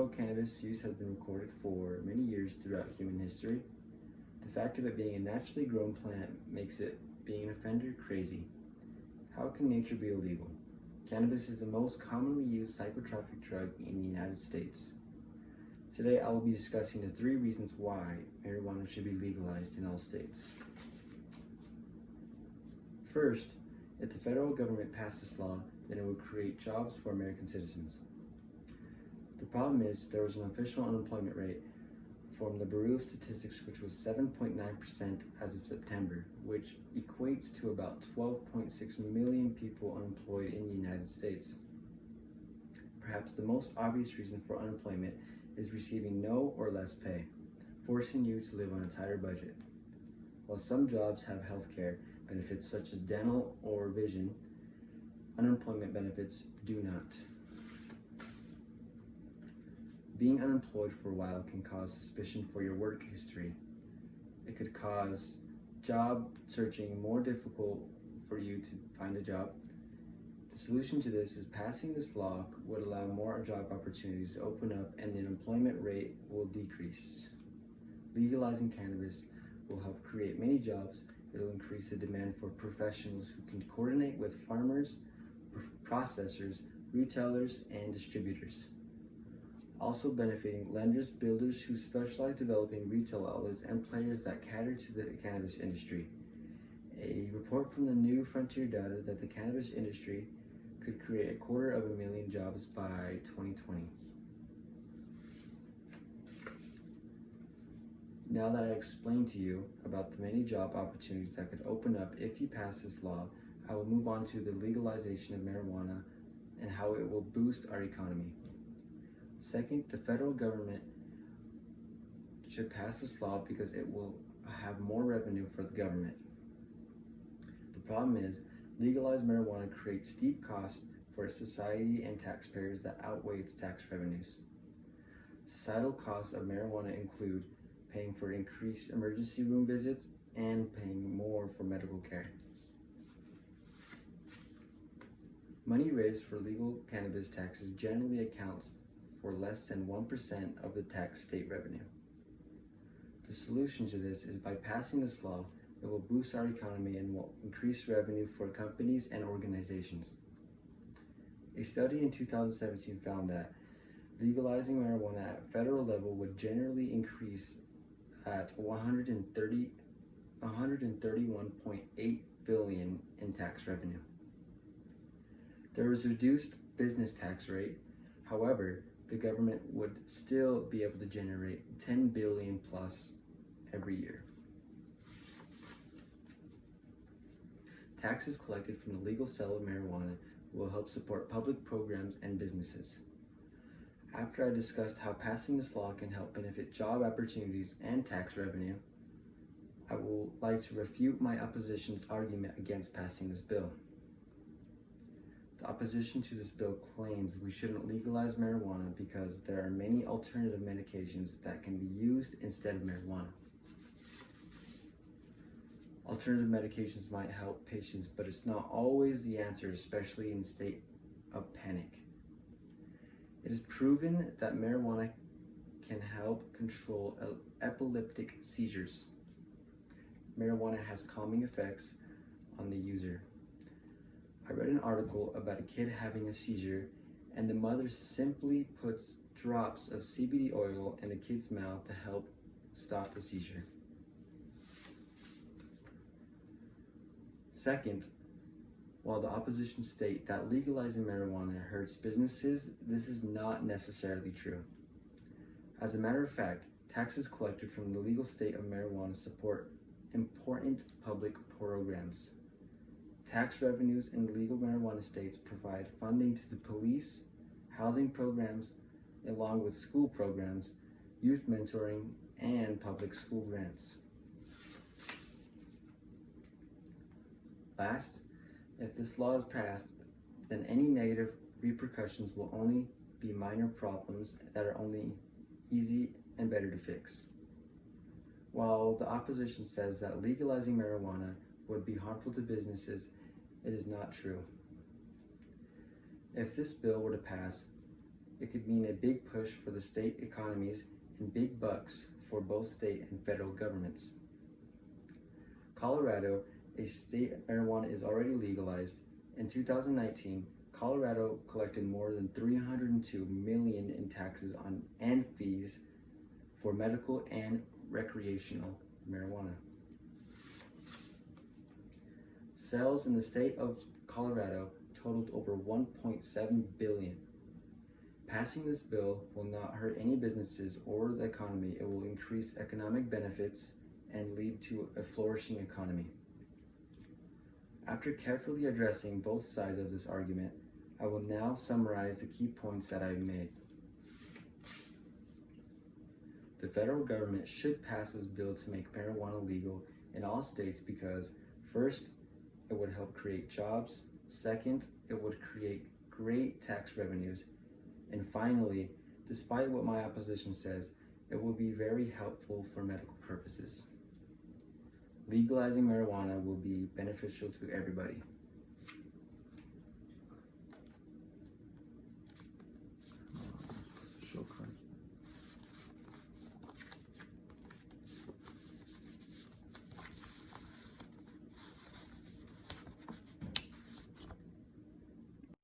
though cannabis use has been recorded for many years throughout human history, the fact of it being a naturally grown plant makes it being an offender crazy. How can nature be illegal? Cannabis is the most commonly used psychotropic drug in the United States. Today I will be discussing the 3 reasons why marijuana should be legalized in all states. First, if the federal government passed this law, then it would create jobs for American citizens. The problem is there was an official unemployment rate from the Bureau of Statistics which was 7.9% as of September, which equates to about 12.6 million people unemployed in the United States. Perhaps the most obvious reason for unemployment is receiving no or less pay, forcing you to live on a tighter budget. While some jobs have health care benefits such as dental or vision, unemployment benefits do not. Being unemployed for a while can cause suspicion for your work history. It could cause job searching more difficult for you to find a job. The solution to this is passing this law would allow more job opportunities to open up and the unemployment rate will decrease. Legalizing cannabis will help create many jobs. It will increase the demand for professionals who can coordinate with farmers, processors, retailers, and distributors. Also benefiting lenders, builders who specialize developing retail outlets, and players that cater to the cannabis industry. A report from the New Frontier data that the cannabis industry could create 250,000 jobs by 2020. Now that I explained to you about the many job opportunities that could open up if you pass this law, I will move on to the legalization of marijuana and how it will boost our economy. Second, the federal government should pass this law because it will have more revenue for the government. The problem is, legalized marijuana creates steep costs for society and taxpayers that outweigh its tax revenues. Societal costs of marijuana include paying for increased emergency room visits and paying more for medical care. Money raised for legal cannabis taxes generally accounts for less than 1% of the tax state revenue. The solution to this is by passing this law, it will boost our economy and will increase revenue for companies and organizations. A study in 2017 found that legalizing marijuana at federal level would generally increase at 131.8 billion in tax revenue. There was a reduced business tax rate. However, the government would still be able to generate 10 billion plus every year. Taxes collected from the legal sale of marijuana will help support public programs and businesses. After I discussed how passing this law can help benefit job opportunities and tax revenue, I would like to refute my opposition's argument against passing this bill. The opposition to this bill claims we shouldn't legalize marijuana because there are many alternative medications that can be used instead of marijuana. Alternative medications might help patients, but it's not always the answer, especially in a state of panic. It is proven that marijuana can help control epileptic seizures. Marijuana has calming effects on the user. I read an article about a kid having a seizure, and the mother simply puts drops of CBD oil in the kid's mouth to help stop the seizure. Second, while the opposition state that legalizing marijuana hurts businesses, this is not necessarily true. As a matter of fact, taxes collected from the legal state of marijuana support important public programs. Tax revenues in legal marijuana states provide funding to the police, housing programs, along with school programs, youth mentoring, and public school grants. Last, if this law is passed, then any negative repercussions will only be minor problems that are only easy and better to fix. While the opposition says that legalizing marijuana would be harmful to businesses, it is not true. If this bill were to pass, it could mean a big push for the state economies and big bucks for both state and federal governments. Colorado, a state marijuana is already legalized. In 2019, Colorado collected more than $302 million in taxes and fees for medical and recreational marijuana. Sales in the state of Colorado totaled over $1.7 billion. Passing this bill will not hurt any businesses or the economy. It will increase economic benefits and lead to a flourishing economy. After carefully addressing both sides of this argument, I will now summarize the key points that I've made. The federal government should pass this bill to make marijuana legal in all states because, first, it would help create jobs. Second, it would create great tax revenues. And finally, despite what my opposition says, it will be very helpful for medical purposes. Legalizing marijuana will be beneficial to everybody.